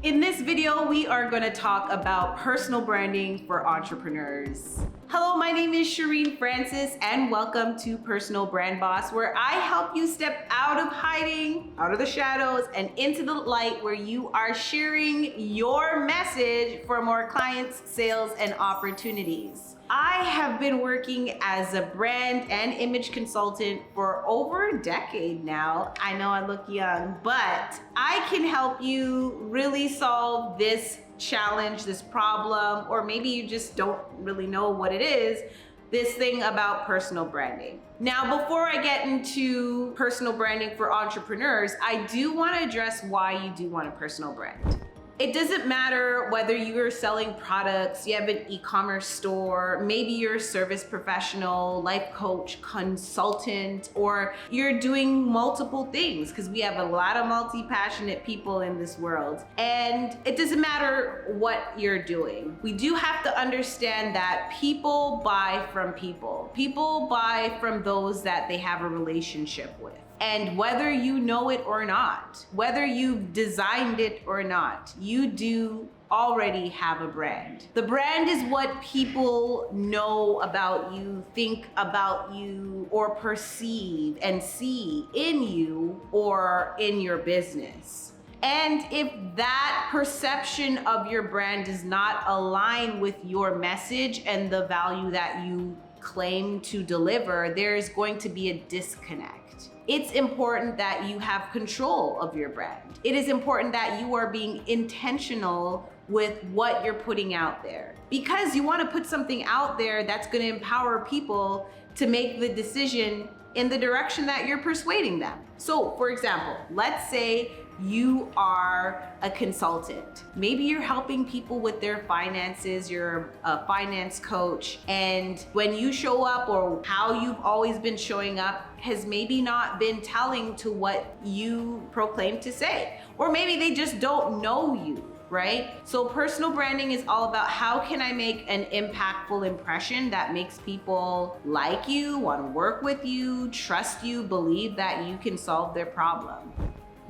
In this video, we are going to talk about personal branding for entrepreneurs. Hello, my name is Shireen Francis, and welcome to Personal Brand Boss, where I help you step out of hiding, out of the shadows, and into the light where you are sharing your message for more clients, sales, and opportunities. I have been working as a brand and image consultant for over a decade now. I know I look young, but I can help you really solve this challenge, this problem, or maybe you just don't really know what it is, this thing about personal branding. Now, before I get into personal branding for entrepreneurs, I do want to address why you do want a personal brand. It doesn't matter whether you're selling products, you have an e-commerce store, maybe you're a service professional, life coach, consultant, or you're doing multiple things, because we have a lot of multi-passionate people in this world. And it doesn't matter what you're doing. We do have to understand that people buy from people. People buy from those that they have a relationship with. And whether you know it or not, whether you've designed it or not, you do already have a brand. The brand is what people know about you, think about you, or perceive and see in you or in your business. And if that perception of your brand does not align with your message and the value that you claim to deliver, there's going to be a disconnect. It's important that you have control of your brand. It is important that you are being intentional with what you're putting out there, because you want to put something out there that's going to empower people to make the decision in the direction that you're persuading them. So, for example, let's say you are a consultant. Maybe you're helping people with their finances, you're a finance coach, and when you show up, or how you've always been showing up, has maybe not been telling to what you proclaim to say. Or maybe they just don't know you, right? So personal branding is all about how can I make an impactful impression that makes people like you, want to work with you, trust you, believe that you can solve their problem.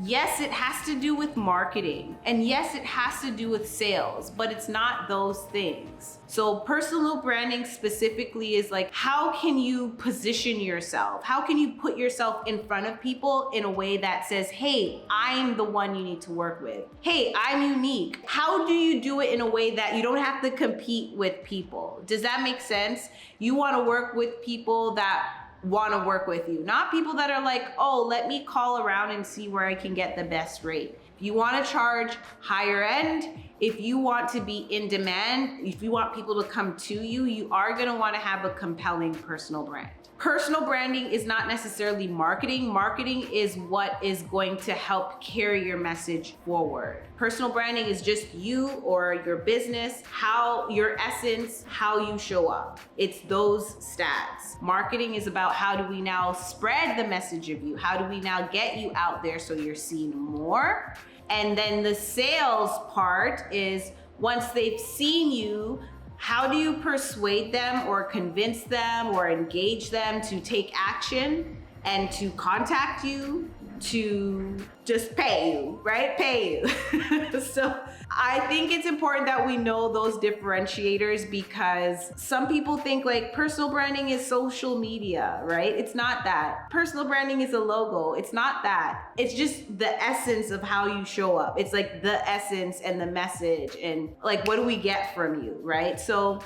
Yes, it has to do with marketing, and yes, it has to do with sales, but it's not those things. So personal branding specifically is like, how can you position yourself? How can you put yourself in front of people in a way that says, hey, I'm the one you need to work with. Hey, I'm unique. How do you do it in a way that you don't have to compete with people? Does that make sense? You want to work with people that want to work with you, not people that are like, oh, let me call around and see where I can get the best rate. If you want to charge higher end, if you want to be in demand, if you want people to come to you, you are going to want to have a compelling personal brand. Personal branding is not necessarily marketing. Marketing is what is going to help carry your message forward. Personal branding is just you or your business, how your essence, how you show up. It's those stats. Marketing is about how do we now spread the message of you? How do we now get you out there so you're seen more? And then the sales part is once they've seen you, how do you persuade them or convince them or engage them to take action and to contact you, to just pay you, right? Pay you. So I think it's important that we know those differentiators, because some people think like personal branding is social media, right? It's not that. Personal branding is a logo. It's not that. It's just the essence of how you show up. It's like the essence and the message, and like, what do we get from you, right? So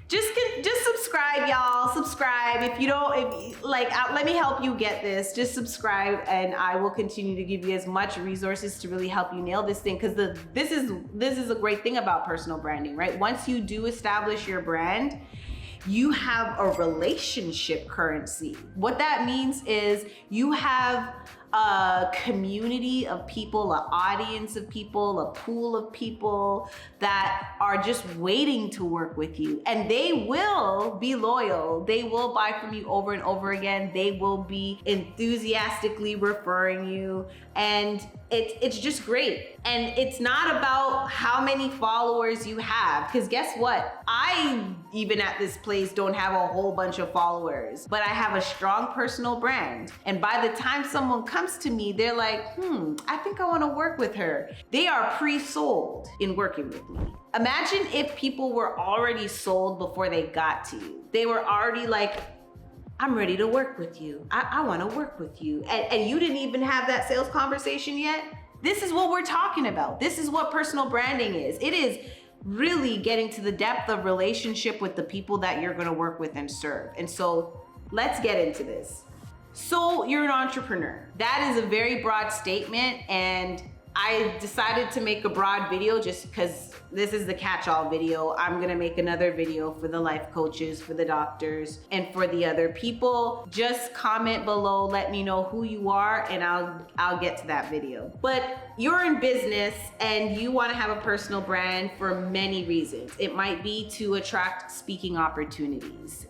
just subscribe, y'all. Subscribe. If you don't, let me help you get this. Just subscribe, and I will continue to give you as much resources to really help you nail this thing. Because this is a great thing about personal branding, right? Once you do establish your brand, you have a relationship currency. What that means is you have a community of people, an audience of people, a pool of people that are just waiting to work with you. And they will be loyal. They will buy from you over and over again. They will be enthusiastically referring you. And it's just great. And it's not about how many followers you have, because guess what? I, even at this place, don't have a whole bunch of followers, but I have a strong personal brand. And by the time someone comes comes to me, they're like, I think I want to work with her. They are pre-sold in working with me. Imagine if people were already sold before they got to you. They were already like, I'm ready to work with you. I want to work with you. And you didn't even have that sales conversation yet. This is what we're talking about. This is what personal branding is. It is really getting to the depth of relationship with the people that you're going to work with and serve. And so let's get into this. So you're an entrepreneur. That is a very broad statement, and I decided to make a broad video just because this is the catch-all video. I'm gonna make another video for the life coaches, for the doctors, and for the other people. Just comment below, let me know who you are, and I'll get to that video. But you're in business and you wanna have a personal brand for many reasons. It might be to attract speaking opportunities,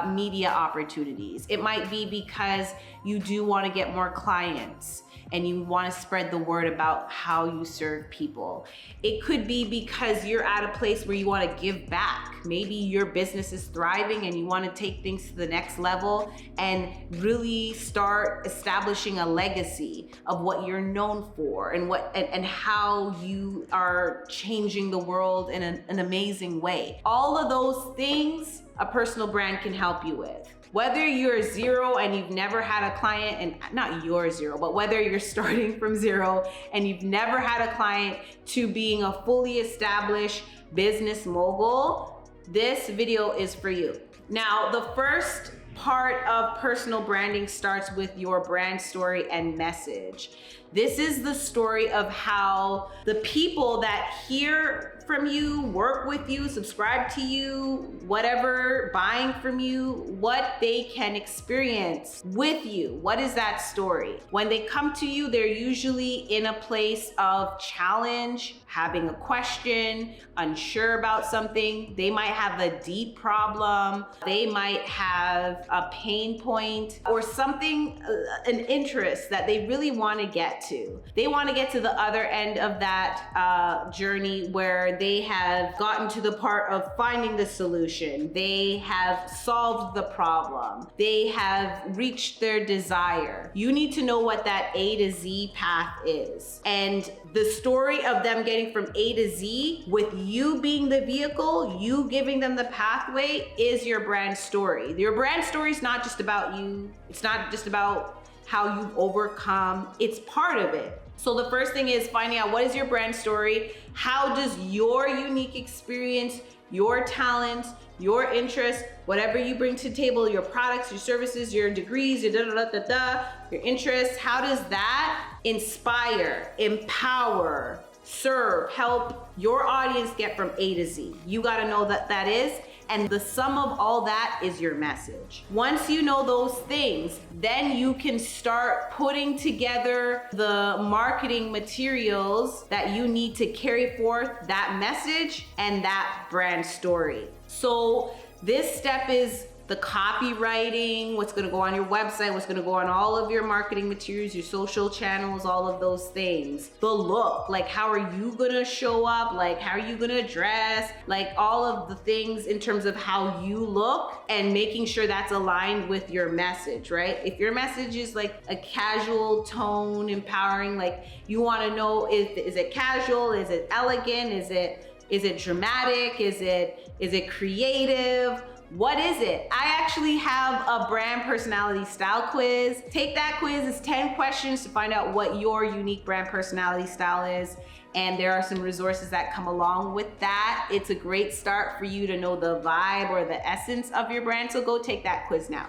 media opportunities. It might be because you do wanna get more clients and you want to spread the word about how you serve people. It could be because you're at a place where you want to give back. Maybe your business is thriving and you want to take things to the next level and really start establishing a legacy of what you're known for and how you are changing the world in an amazing way. All of those things a personal brand can help you with. Whether you're zero and you've never had a client, and not you're zero, but whether you're starting from zero and you've never had a client to being a fully established business mogul, this video is for you. Now, the first part of personal branding starts with your brand story and message. This is the story of how the people that hear from you, work with you, subscribe to you, whatever, buying from you, what they can experience with you. What is that story? When they come to you, they're usually in a place of challenge, having a question, unsure about something. They might have a deep problem. They might have a pain point or something, an interest that they really want to get to. They want to get to the other end of that journey where they have gotten to the part of finding the solution. They have solved the problem. They have reached their desire. You need to know what that A to Z path is. And the story of them getting from A to Z with you being the vehicle, you giving them the pathway, is your brand story. Your brand story is not just about you. It's not just about how you've overcome. It's part of it. So the first thing is finding out what is your brand story? How does your unique experience, your talents, your interests, whatever you bring to the table, your products, your services, your degrees, your your interests, how does that inspire, empower, serve, help your audience get from A to Z? You gotta know that that is. And the sum of all that is your message. Once you know those things, then you can start putting together the marketing materials that you need to carry forth that message and that brand story. So this step is the copywriting, what's gonna go on your website, what's gonna go on all of your marketing materials, your social channels, all of those things. The look, like how are you gonna show up? Like how are you gonna dress? Like all of the things in terms of how you look and making sure that's aligned with your message, right? If your message is like a casual tone, empowering, like you wanna know, is it casual? Is it elegant? Is it dramatic? Is it creative? What is it? I actually have a brand personality style quiz. Take that quiz. It's 10 questions to find out what your unique brand personality style is. And there are some resources that come along with that. It's a great start for you to know the vibe or the essence of your brand. So go take that quiz now.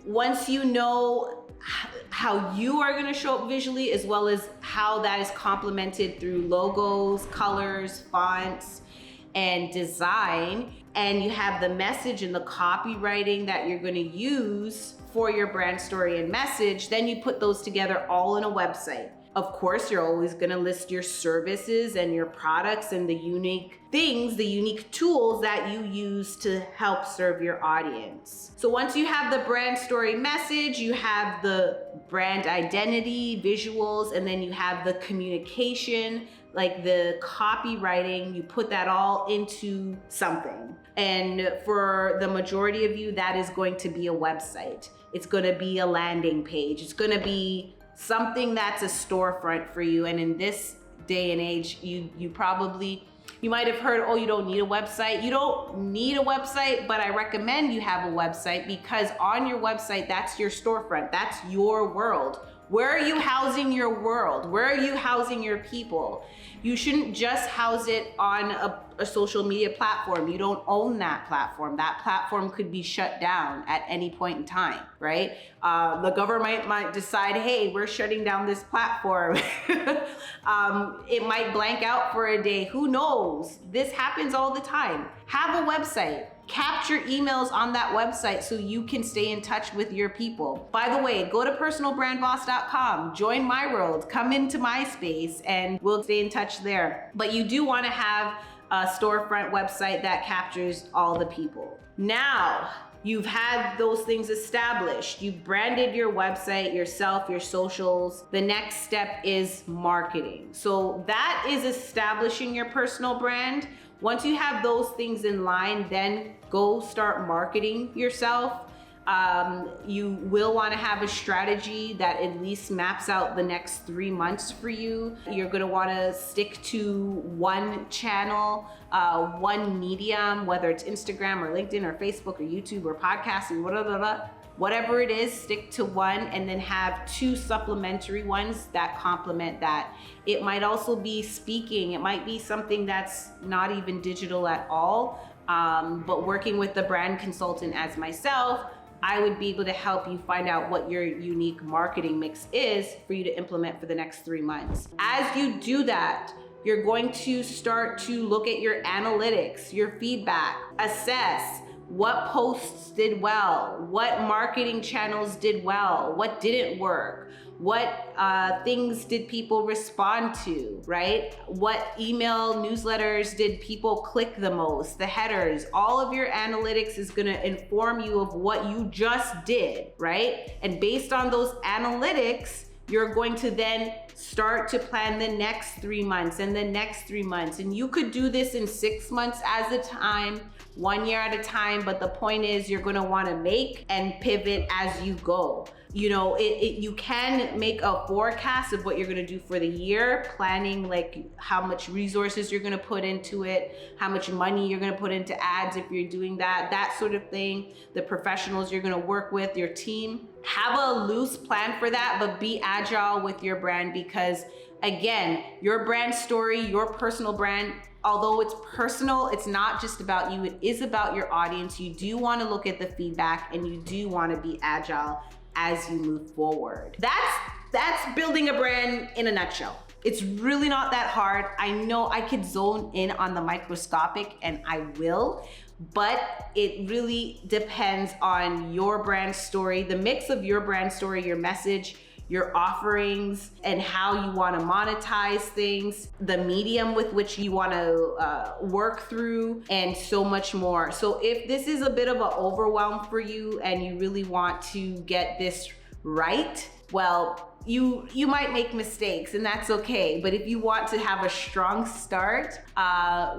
Once you know how you are gonna show up visually, as well as how that is complemented through logos, colors, fonts, and design, and you have the message and the copywriting that you're going to use for your brand story and message, then you put those together all in a website. Of course, you're always going to list your services and your products and the unique things, the unique tools that you use to help serve your audience. So once you have the brand story message, you have the brand identity, visuals, and then you have the communication, like the copywriting, you put that all into something. And for the majority of you, that is going to be a website. It's going to be a landing page. It's going to be something that's a storefront for you. And in this day and age, you might have heard, oh, you don't need a website. You don't need a website, but I recommend you have a website, because on your website, that's your storefront. That's your world. Where are you housing your world? Where are you housing your people? You shouldn't just house it on a social media platform. You don't own that platform. That platform could be shut down at any point in time, right? The government might decide, hey, we're shutting down this platform. It might blank out for a day. Who knows? This happens all the time. Have a website. Capture emails on that website so you can stay in touch with your people. By the way, go to personalbrandboss.com, join my world, come into my space, and we'll stay in touch there. But you do want to have a storefront website that captures all the people. Now, you've had those things established. You've branded your website, yourself, your socials. The next step is marketing. So that is establishing your personal brand. Once you have those things in line, then go start marketing yourself. You will want to have a strategy that at least maps out the next 3 months for you. You're going to want to stick to one channel, one medium, whether it's Instagram or LinkedIn or Facebook or YouTube or podcasting, whatever it is, stick to one, and then have 2 supplementary ones that complement that. It might also be speaking. It might be something that's not even digital at all, but working with the brand consultant as myself, I would be able to help you find out what your unique marketing mix is for you to implement for the next 3 months. As you do that, you're going to start to look at your analytics, your feedback, assess what posts did well, what marketing channels did well, what didn't work, what things did people respond to, right? What email newsletters did people click the most, the headers. All of your analytics is gonna inform you of what you just did, right? And based on those analytics, you're going to then start to plan the next 3 months and the next 3 months. And you could do this in 6 months at a time, 1 year at a time, but the point is you're gonna wanna make and pivot as you go. You know, you can make a forecast of what you're gonna do for the year, planning like how much resources you're gonna put into it, how much money you're gonna put into ads if you're doing that sort of thing, the professionals you're gonna work with, your team. Have a loose plan for that, but be agile with your brand, because again, your brand story, your personal brand, although it's personal, it's not just about you, it is about your audience. You do want to look at the feedback, and you do want to be agile as you move forward. That's building a brand in a nutshell. It's really not that hard. I know I could zone in on the microscopic, and I will, but it really depends on your brand story, the mix of your brand story, your message, your offerings, and how you want to monetize things, the medium with which you want to work through, and so much more. So if this is a bit of an overwhelm for you and you really want to get this right, well, you might make mistakes, and that's okay. But if you want to have a strong start,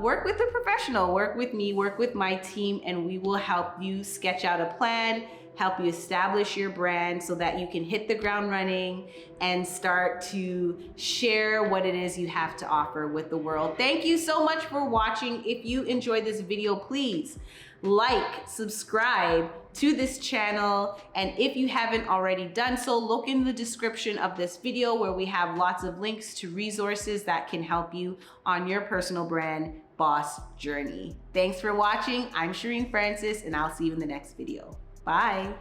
work with a professional, work with me, work with my team, and we will help you sketch out a plan, help you establish your brand so that you can hit the ground running and start to share what it is you have to offer with the world. Thank you so much for watching. If you enjoyed this video, please like, subscribe to this channel. And if you haven't already done so, look in the description of this video where we have lots of links to resources that can help you on your personal brand boss journey. Thanks for watching. I'm Shireen Francis, and I'll see you in the next video. Bye.